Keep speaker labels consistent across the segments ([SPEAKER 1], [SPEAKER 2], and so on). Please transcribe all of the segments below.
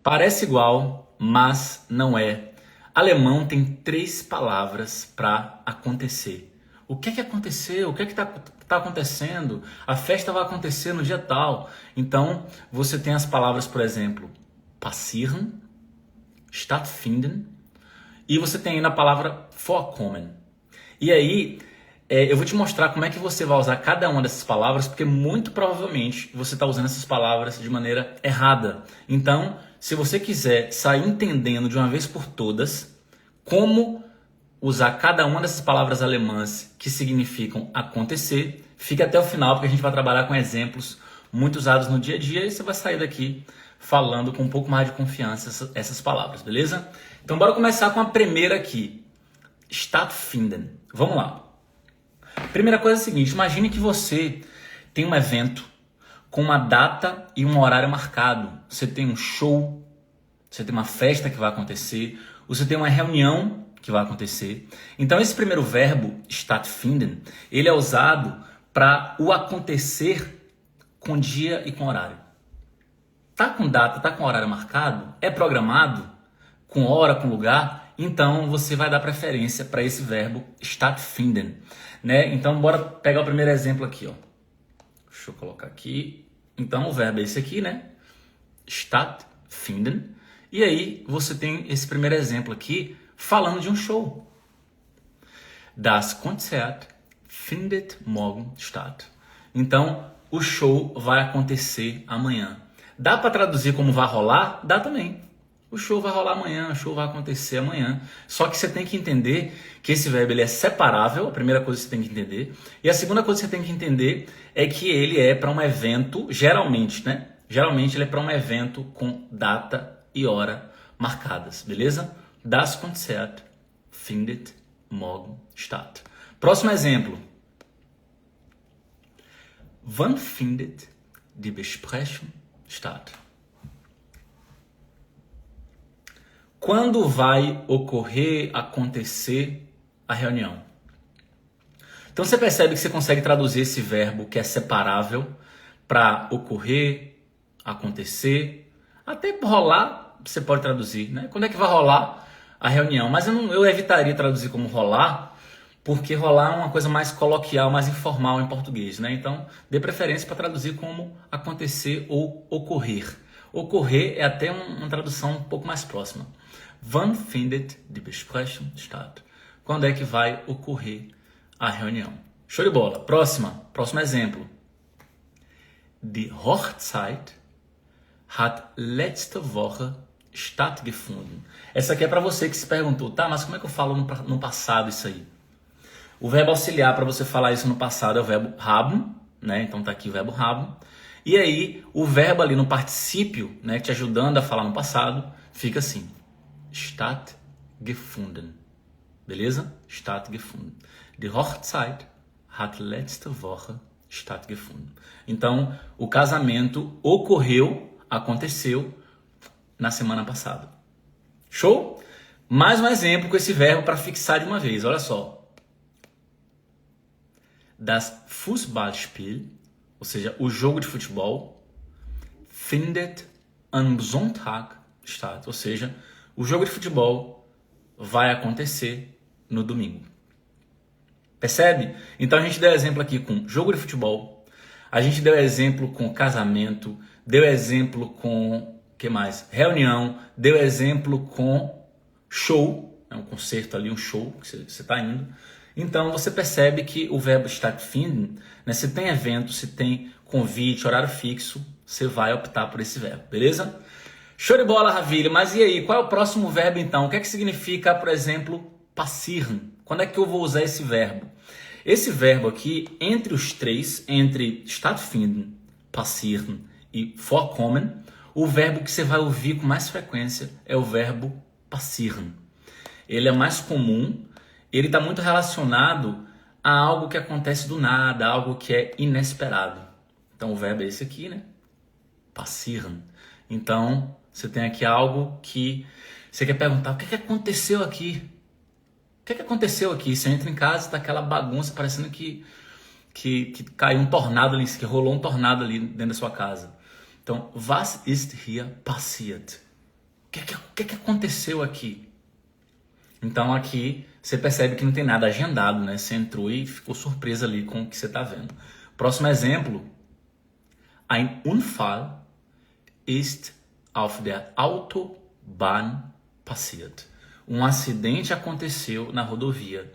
[SPEAKER 1] Parece igual, mas não é. Alemão tem 3 palavras para acontecer. O que é que aconteceu? O que é que tá acontecendo? A festa vai acontecer no dia tal. Então, você tem as palavras, por exemplo, passieren, stattfinden, e você tem ainda a palavra vorkommen. E aí, eu vou te mostrar como é que você vai usar cada uma dessas palavras, porque muito provavelmente você está usando essas palavras de maneira errada. Então, se você quiser sair entendendo de uma vez por todas como usar cada uma dessas palavras alemãs que significam acontecer, fique até o final, porque a gente vai trabalhar com exemplos muito usados no dia a dia e você vai sair daqui falando com um pouco mais de confiança essas palavras, beleza? Então, bora começar com a primeira aqui, stattfinden. Vamos lá. Primeira coisa é a seguinte, imagine que você tem um evento com uma data e um horário marcado. Você tem um show, você tem uma festa que vai acontecer, você tem uma reunião que vai acontecer. Então esse primeiro verbo, stattfinden, ele é usado para o acontecer com dia e com horário. Tá com data, tá com horário marcado, é programado, com hora, com lugar, então você vai dar preferência para esse verbo stattfinden, né? Então bora pegar o primeiro exemplo aqui, ó. Deixa eu colocar aqui. Então o verbo é esse aqui, né? Stattfinden. E aí você tem esse primeiro exemplo aqui falando de um show. Das Konzert findet morgen statt. Então o show vai acontecer amanhã. Dá para traduzir como vai rolar? Dá também. O show vai rolar amanhã, o show vai acontecer amanhã. Só que você tem que entender que esse verbo ele é separável, a primeira coisa que você tem que entender. E a segunda coisa que você tem que entender é que ele é para um evento, geralmente, né? Geralmente ele é para um evento com data e hora marcadas, beleza? Das Konzert findet morgen statt. Próximo exemplo. Wann findet die Besprechung statt? Quando vai ocorrer, acontecer a reunião? Então você percebe que você consegue traduzir esse verbo que é separável para ocorrer, acontecer, até rolar, você pode traduzir, né? Quando é que vai rolar a reunião? Mas eu evitaria traduzir como rolar, porque rolar é uma coisa mais coloquial, mais informal em português, né? Então dê preferência para traduzir como acontecer ou ocorrer. Ocorrer é até uma tradução um pouco mais próxima. Wann findet die Besprechung statt? Quando é que vai ocorrer a reunião? Show de bola. Próximo exemplo. Die Hochzeit hat letzte Woche stattgefunden. Essa aqui é para você que se perguntou, tá, mas como é que eu falo no passado isso aí? O verbo auxiliar para você falar isso no passado é o verbo haben, né? Então tá aqui o verbo haben. E aí o verbo ali no particípio, né, te ajudando a falar no passado, fica assim. Stattgefunden. Beleza? Stattgefunden. Die Hochzeit hat letzte Woche stattgefunden. Então, o casamento ocorreu, aconteceu na semana passada. Show? Mais um exemplo com esse verbo para fixar de uma vez. Olha só. Das Fußballspiel, ou seja, o jogo de futebol, findet am Sonntag statt. Ou seja, o jogo de futebol vai acontecer no domingo. Percebe? Então a gente deu exemplo aqui com jogo de futebol, a gente deu exemplo com casamento, deu exemplo com, que mais? Reunião, deu exemplo com show, é um concerto ali, um show que você está indo. Então você percebe que o verbo stattfinden, né, se tem evento, se tem convite, horário fixo, você vai optar por esse verbo, beleza? Show de bola, Ravilho. Mas e aí, qual é o próximo verbo então? O que é que significa, por exemplo, passieren? Quando é que eu vou usar esse verbo? Esse verbo aqui, entre os três, entre stattfinden, passieren e vorkommen, o verbo que você vai ouvir com mais frequência é o verbo passieren. Ele é mais comum, ele está muito relacionado a algo que acontece do nada, algo que é inesperado. Então o verbo é esse aqui, né? Passieren. Então você tem aqui algo que você quer perguntar, o que aconteceu aqui? O que aconteceu aqui? Você entra em casa e está aquela bagunça parecendo que caiu um tornado ali, que rolou um tornado ali dentro da sua casa. Então, was ist hier passiert? que aconteceu aqui? Então aqui você percebe que não tem nada agendado, né? Você entrou e ficou surpresa ali com o que você está vendo. Próximo exemplo. Ein Unfall ist auf der Autobahn passiert. Um acidente aconteceu na rodovia.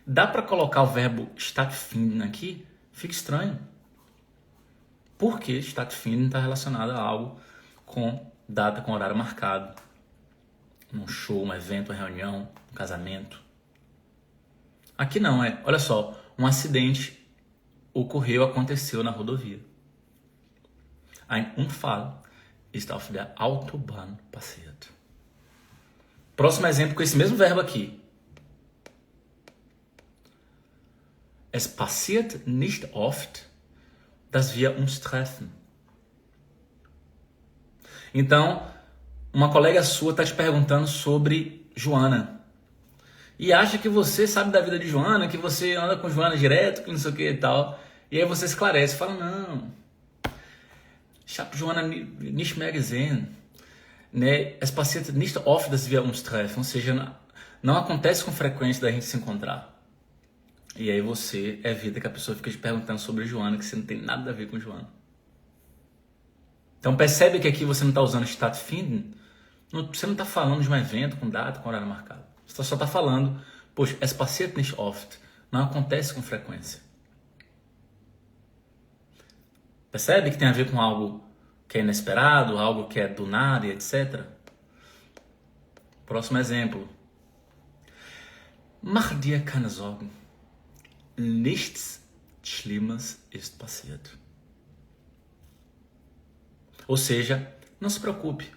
[SPEAKER 1] Dá para colocar o verbo stattfinden aqui? Fica estranho. Por que stattfinden está relacionado a algo com data, com horário marcado? Num show, um evento, uma reunião, um casamento. Aqui não, olha só, um acidente aconteceu na rodovia. Ein Unfall ist auf der Autobahn passiert. Próximo exemplo com esse mesmo verbo aqui. Es passiert nicht oft, dass wir uns treffen. Então, uma colega sua está te perguntando sobre Joana. E acha que você sabe da vida de Joana, que você anda com Joana direto, que não sei o que e tal. E aí você esclarece, fala, não. Ich habe Joana nicht mehr gesehen. Né? Es passiert nicht oft, dass wir uns treffen. Ou seja, não acontece com frequência da gente se encontrar. E aí você evita que a pessoa fique te perguntando sobre Joana, que você não tem nada a ver com Joana. Então percebe que aqui você não está usando stattfinden. Você não está falando de um evento com data, com horário marcado. Você só está falando, poxa, es passiert nicht oft. Não acontece com frequência. Percebe que tem a ver com algo que é inesperado, algo que é do nada e etc. Próximo exemplo. Mach dir keine Sorgen. Nichts Schlimmes ist passiert. Ou seja, não se preocupe.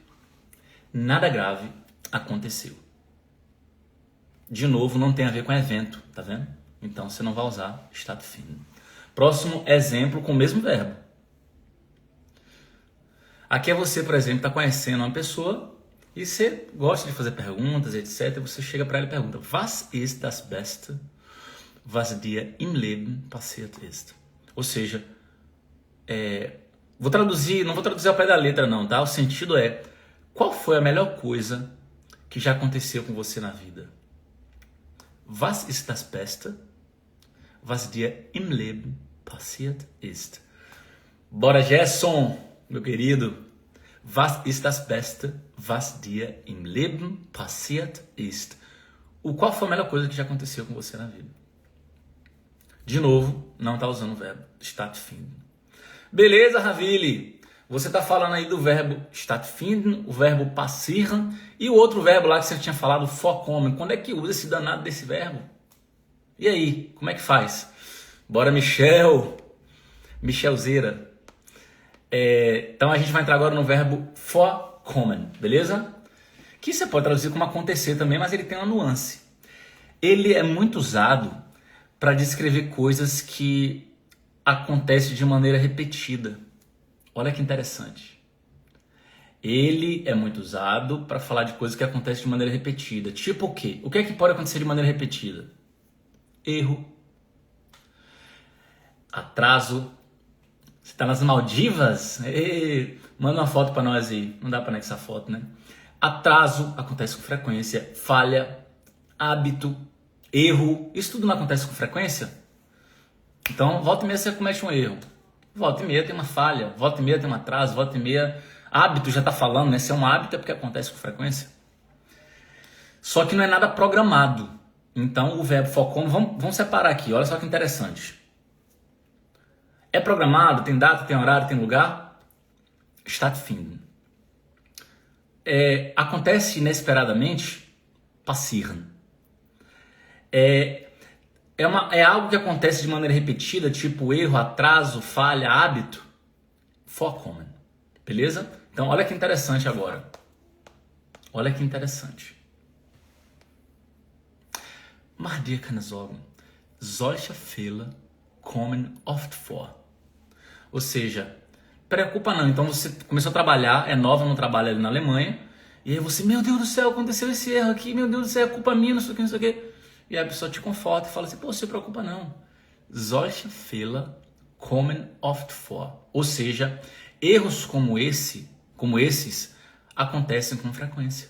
[SPEAKER 1] Nada grave aconteceu. De novo, não tem a ver com evento, tá vendo? Então você não vai usar stattfinden. Próximo exemplo com o mesmo verbo. Aqui é você, por exemplo, está conhecendo uma pessoa e você gosta de fazer perguntas, etc. E você chega para ela e pergunta: Was ist das Beste, was dir im Leben passiert ist? Ou seja, não vou traduzir ao pé da letra não, tá? O sentido é: qual foi a melhor coisa que já aconteceu com você na vida? Was ist das Beste, was dir im Leben passiert ist? Bora, Gerson, meu querido. Was ist das Beste, was dir im Leben passiert ist? Qual foi a melhor coisa que já aconteceu com você na vida? De novo, não está usando o verbo stattfinden. Beleza, Ravili? Você está falando aí do verbo stattfinden, o verbo passieren e o outro verbo lá que você tinha falado, vorkommen. Quando é que usa esse danado desse verbo? E aí, como é que faz? Bora, Michelzeira. Então a gente vai entrar agora no verbo vorkommen, beleza? Que você pode traduzir como acontecer também, mas ele tem uma nuance. Ele é muito usado para descrever coisas que acontecem de maneira repetida. Olha que interessante. Ele é muito usado para falar de coisas que acontecem de maneira repetida. Tipo o quê? O que é que pode acontecer de maneira repetida? Erro. Atraso. Você está nas Maldivas? Ei, manda uma foto para nós aí. Não dá para anexar foto, né? Atraso acontece com frequência. Falha. Hábito. Erro. Isso tudo não acontece com frequência? Então, volta e meia você comete um erro. Volta e meia tem uma falha. Volta e meia tem um atraso. Volta e meia... Hábito já está falando, né? Se é um hábito é porque acontece com frequência. Só que não é nada programado. Então, o verbo vorkommen... Vamos separar aqui. Olha só que interessante. É programado, tem data, tem horário, tem lugar. Stattfinden. Acontece inesperadamente. Passieren. É algo que acontece de maneira repetida, tipo erro, atraso, falha, hábito. Vorkommen. Beleza? Então, olha que interessante agora. Olha que interessante. Mach dir keine Sorgen. Solche Fehler kommen oft vor. Ou seja, preocupa não. Então você começou a trabalhar, é nova no trabalho ali na Alemanha, e aí você, meu Deus do céu, aconteceu esse erro aqui, meu Deus do céu, é culpa minha, não sei o que, não sei o que. E aí a pessoa te conforta e fala assim, pô, se preocupa não. Solche Fehler kommen oft vor. Ou seja, erros como esses acontecem com frequência.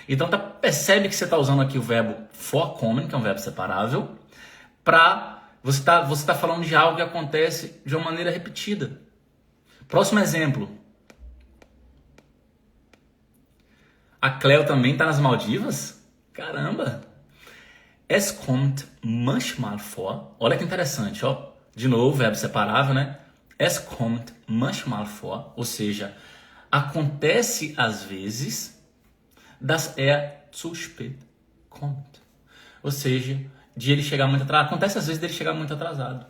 [SPEAKER 1] Então percebe que você está usando aqui o verbo vorkommen, que é um verbo separável, para você tá falando de algo que acontece de uma maneira repetida. Próximo exemplo. A Cleo também está nas Maldivas? Caramba! Es kommt manchmal vor. Olha que interessante, ó. De novo, verbo separável, né? Es kommt manchmal vor, ou seja, acontece às vezes, dass er zu spät kommt. Ou seja, de ele chegar muito atrasado. Acontece às vezes dele chegar muito atrasado.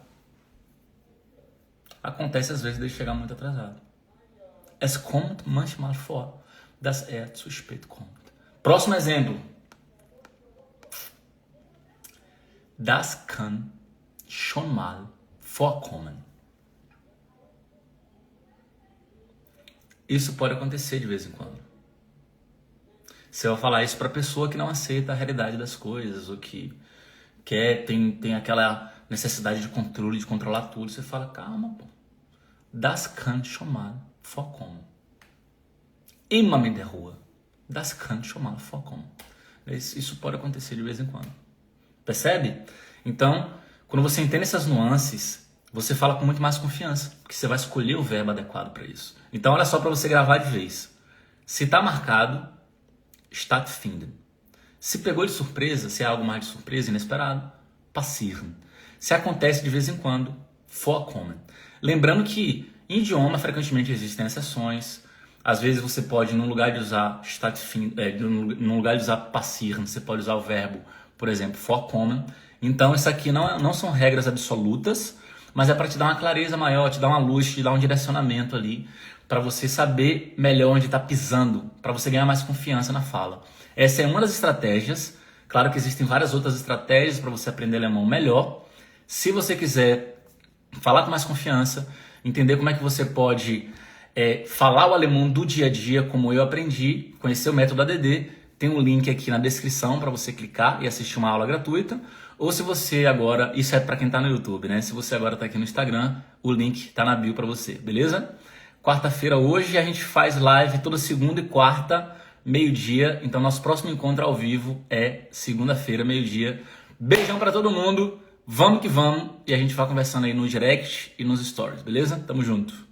[SPEAKER 1] Acontece às vezes dele chegar muito atrasado. Es kommt manchmal vor, dass er zu spät kommt. Próximo exemplo. Das kann schon mal vorkommen. Isso pode acontecer de vez em quando. Você vai falar isso para pessoa que não aceita a realidade das coisas, ou que tem aquela necessidade de controle, de controlar tudo. Você fala, calma, pô. Das kann schon mal vorkommen. Immer mit der Ruhe. Das kann schon mal vorkommen. Isso pode acontecer de vez em quando. Percebe? Então, quando você entende essas nuances, você fala com muito mais confiança, porque você vai escolher o verbo adequado para isso. Então, olha só para você gravar de vez. Se está marcado, stattfinden. Se pegou de surpresa, se é algo mais de surpresa, inesperado, passieren. Se acontece de vez em quando, vorkommen. Lembrando que em idioma frequentemente existem exceções. Às vezes você pode, no lugar de usar stattfinden, no lugar de usar passieren, você pode usar o verbo, por exemplo, vorkommen. Então isso aqui não são regras absolutas, mas é para te dar uma clareza maior, te dar uma luz, te dar um direcionamento ali, para você saber melhor onde está pisando, para você ganhar mais confiança na fala. Essa é uma das estratégias. Claro que existem várias outras estratégias para você aprender alemão melhor. Se você quiser falar com mais confiança, entender como é que você pode falar o alemão do dia a dia, como eu aprendi, conhecer o método ADD, tem um link aqui na descrição para você clicar e assistir uma aula gratuita. Ou se você agora, isso é para quem está no YouTube, né? Se você agora está aqui no Instagram, o link está na bio para você, beleza? Quarta-feira hoje a gente faz live toda segunda e quarta, meio-dia. Então nosso próximo encontro ao vivo é segunda-feira, meio-dia. Beijão para todo mundo, vamos que vamos. E a gente vai conversando aí no direct e nos stories, beleza? Tamo junto.